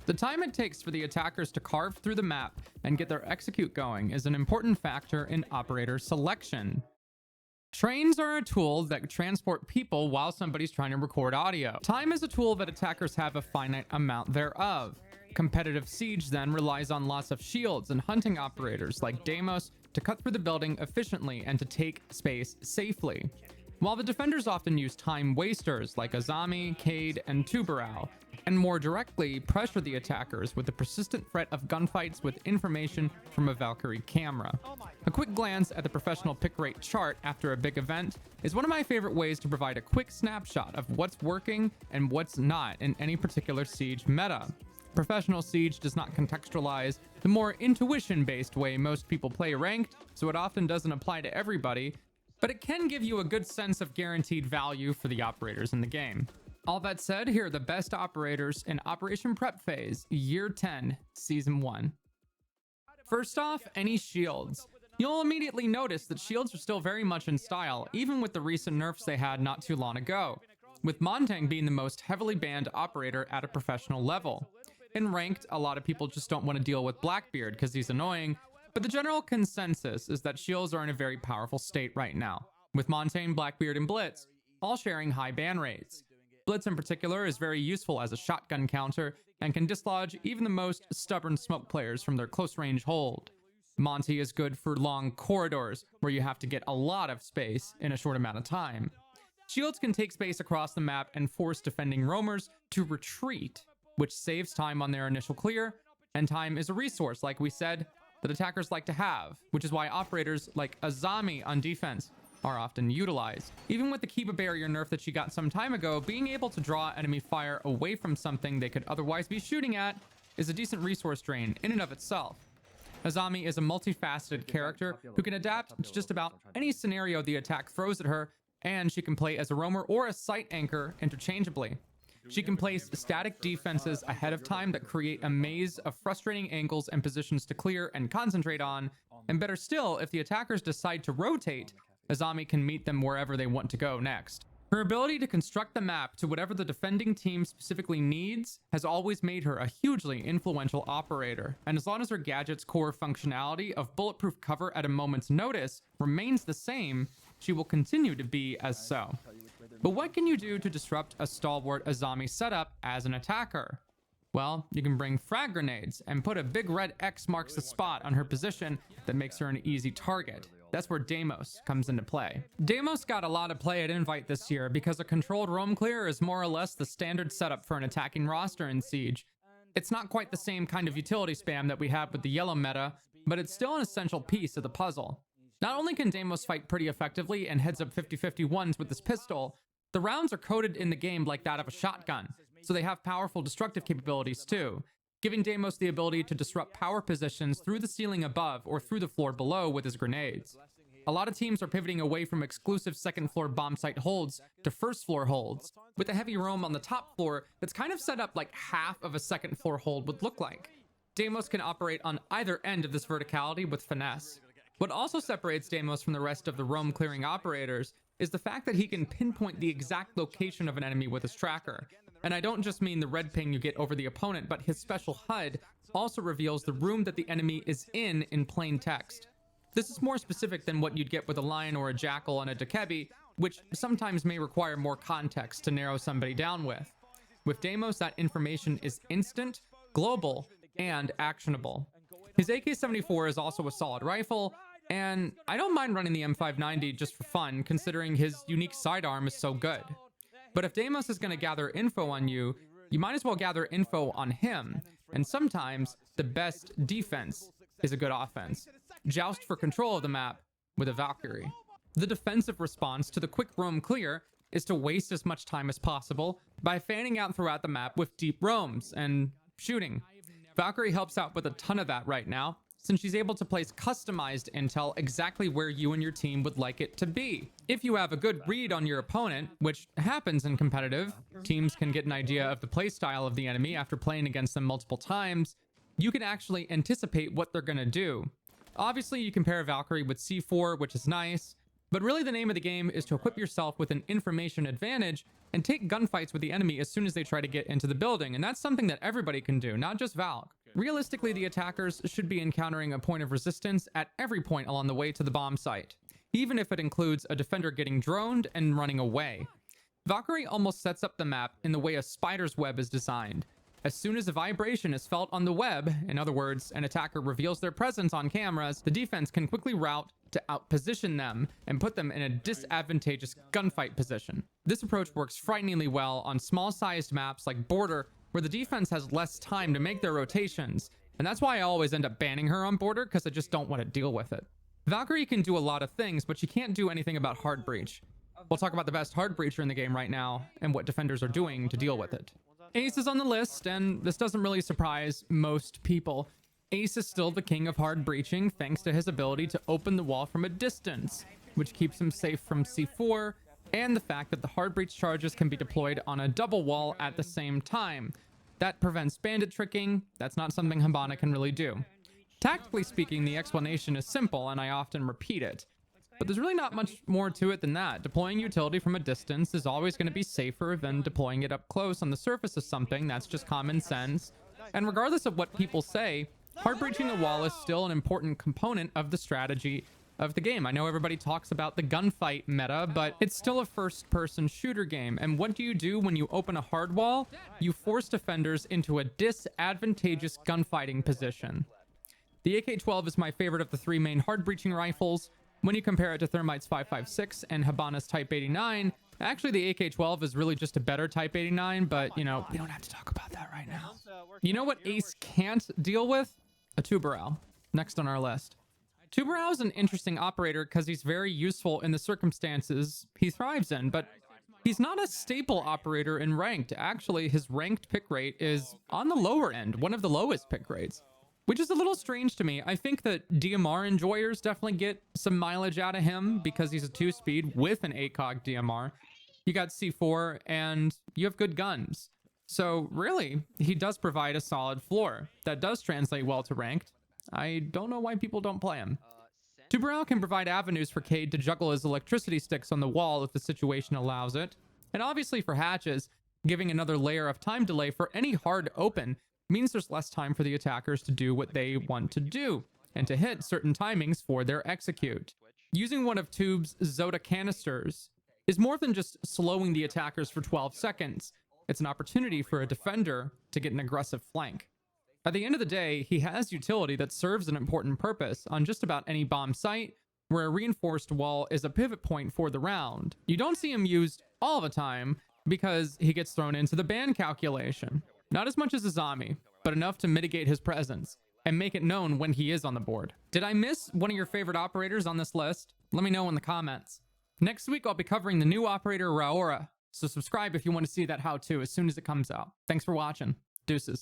The time it takes for the attackers to carve through the map and get their execute going is an important factor in operator selection. Trains are a tool that transport people while somebody's trying to record audio. Time is a tool that attackers have a finite amount thereof. Competitive siege then relies on lots of shields and hunting operators like Deimos to cut through the building efficiently and to take space safely. While the defenders often use time wasters like Azami, Cade, and Tubarao, and more directly pressure the attackers with the persistent threat of gunfights with information from a Valkyrie camera. A quick glance at the professional pick rate chart after a big event is one of my favorite ways to provide a quick snapshot of what's working and what's not in any particular siege meta. Professional siege does not contextualize the more intuition-based way most people play ranked, so it often doesn't apply to everybody, but it can give you a good sense of guaranteed value for the operators in the game. All that said, here are the best operators in Operation Prep Phase, Year 10, Season 1. First off, any shields. You'll immediately notice that shields are still very much in style, even with the recent nerfs they had not too long ago, with Montang being the most heavily banned operator at a professional level. In ranked, a lot of people just don't want to deal with Blackbeard because he's annoying, but the general consensus is that shields are in a very powerful state right now, with Montang, Blackbeard, and Blitz all sharing high ban rates. Blitz in particular is very useful as a shotgun counter and can dislodge even the most stubborn smoke players from their close range hold. Monty is good for long corridors where you have to get a lot of space in a short amount of time. Shields can take space across the map and force defending roamers to retreat, which saves time on their initial clear, and time is a resource, like we said, that attackers like to have, which is why operators like Azami on defense are often utilized. Even with the Kiba barrier nerf that she got some time ago, being able to draw enemy fire away from something they could otherwise be shooting at is a decent resource drain in and of itself. Azami is a multifaceted character who can adapt to just about any scenario the attack throws at her, and she can play as a roamer or a sight anchor interchangeably. She can place static defenses ahead of time that create a maze of frustrating angles and positions to clear and concentrate on, and better still, if the attackers decide to rotate, Azami can meet them wherever they want to go next. Her ability to construct the map to whatever the defending team specifically needs has always made her a hugely influential operator, and as long as her gadget's core functionality of bulletproof cover at a moment's notice remains the same, she will continue to be as so. But what can you do to disrupt a stalwart Azami setup as an attacker? Well, you can bring frag grenades and put a big red X marks the spot on her position that makes her an easy target. That's where Deimos comes into play. Deimos got a lot of play at Invite this year because a controlled roam clear is more or less the standard setup for an attacking roster in Siege. It's not quite the same kind of utility spam that we have with the yellow meta, but it's still an essential piece of the puzzle. Not only can Deimos fight pretty effectively and heads up 50-50 ones with this pistol, the rounds are coded in the game like that of a shotgun, so they have powerful destructive capabilities too, giving Deimos the ability to disrupt power positions through the ceiling above or through the floor below with his grenades. A lot of teams are pivoting away from exclusive second floor bomb site holds to first floor holds, with a heavy roam on the top floor that's kind of set up like half of a second floor hold would look like. Deimos can operate on either end of this verticality with finesse. What also separates Deimos from the rest of the roam clearing operators is the fact that he can pinpoint the exact location of an enemy with his tracker. And I don't just mean the red ping you get over the opponent, but his special HUD also reveals the room that the enemy is in plain text. This is more specific than what you'd get with a lion or a jackal on a Dekebi, which sometimes may require more context to narrow somebody down with. With Deimos, that information is instant, global, and actionable. His AK-74 is also a solid rifle, and I don't mind running the M590 just for fun, considering his unique sidearm is so good. But if Deimos is going to gather info on you, you might as well gather info on him, and sometimes the best defense is a good offense. Joust for control of the map with a Valkyrie. The defensive response to the quick roam clear is to waste as much time as possible by fanning out throughout the map with deep roams and shooting. Valkyrie helps out with a ton of that right now, since she's able to place customized intel exactly where you and your team would like it to be. If you have a good read on your opponent, which happens in competitive, teams can get an idea of the playstyle of the enemy after playing against them multiple times, you can actually anticipate what they're gonna do. Obviously, you can pair Valkyrie with C4, which is nice, But really the name of the game is to equip yourself with an information advantage and take gunfights with the enemy as soon as they try to get into the building, and that's something that everybody can do, not just Valk. Realistically, the attackers should be encountering a point of resistance at every point along the way to the bomb site, even if it includes a defender getting droned and running away. Valkyrie almost sets up the map in the way a spider's web is designed. As soon as a vibration is felt on the web, in other words, an attacker reveals their presence on cameras, the defense can quickly route to outposition them and put them in a disadvantageous gunfight position. This approach works frighteningly well on small-sized maps like Border, where the defense has less time to make their rotations, and that's why I always end up banning her on Border, because I just don't want to deal with it. Valkyrie can do a lot of things, but she can't do anything about hard breach. We'll talk about the best hard breacher in the game right now and what defenders are doing to deal with it. Ace is on the list, and this doesn't really surprise most people. Ace is still the king of hard breaching thanks to his ability to open the wall from a distance, which keeps him safe from C4, and the fact that the hard breach charges can be deployed on a double wall at the same time. That prevents bandit tricking. That's not something Hibana can really do. Tactically speaking, the explanation is simple, and I often repeat it. But there's really not much more to it than that. Deploying utility from a distance is always going to be safer than deploying it up close on the surface of something. That's just common sense. And regardless of what people say, hard breaching the wall is still an important component of the strategy of the game. I know everybody talks about the gunfight meta, but it's still a first-person shooter game. And what do you do when you open a hard wall? You force defenders into a disadvantageous gunfighting position. The AK-12 is my favorite of the three main hard breaching rifles. When you compare it to Thermite's 5.56 and Hibana's Type 89, actually the AK-12 is really just a better Type 89, but, you know, we don't have to talk about that right now. You know what Ace can't deal with? A Tubarao. Next on our list. Tubarao is an interesting operator because he's very useful in the circumstances he thrives in, but he's not a staple operator in ranked. Actually, his ranked pick rate is on the lower end, one of the lowest pick rates, which is a little strange to me. I think that DMR enjoyers definitely get some mileage out of him because he's a 2-speed with an ACOG DMR. You got C4 and you have good guns. So really, he does provide a solid floor that does translate well to ranked. I don't know why people don't play him. Tubarao can provide avenues for Cade to juggle his electricity sticks on the wall if the situation allows it. And obviously for hatches, giving another layer of time delay for any hard open means there's less time for the attackers to do what they want to do and to hit certain timings for their execute. Using one of Tube's Zota canisters is more than just slowing the attackers for 12 seconds. It's an opportunity for a defender to get an aggressive flank. At the end of the day, he has utility that serves an important purpose on just about any bomb site where a reinforced wall is a pivot point for the round. You don't see him used all the time because he gets thrown into the ban calculation. Not as much as Azami, but enough to mitigate his presence and make it known when he is on the board. Did I miss one of your favorite operators on this list? Let me know in the comments. Next week, I'll be covering the new operator Raora, so subscribe if you want to see that how-to as soon as it comes out. Thanks for watching. Deuces.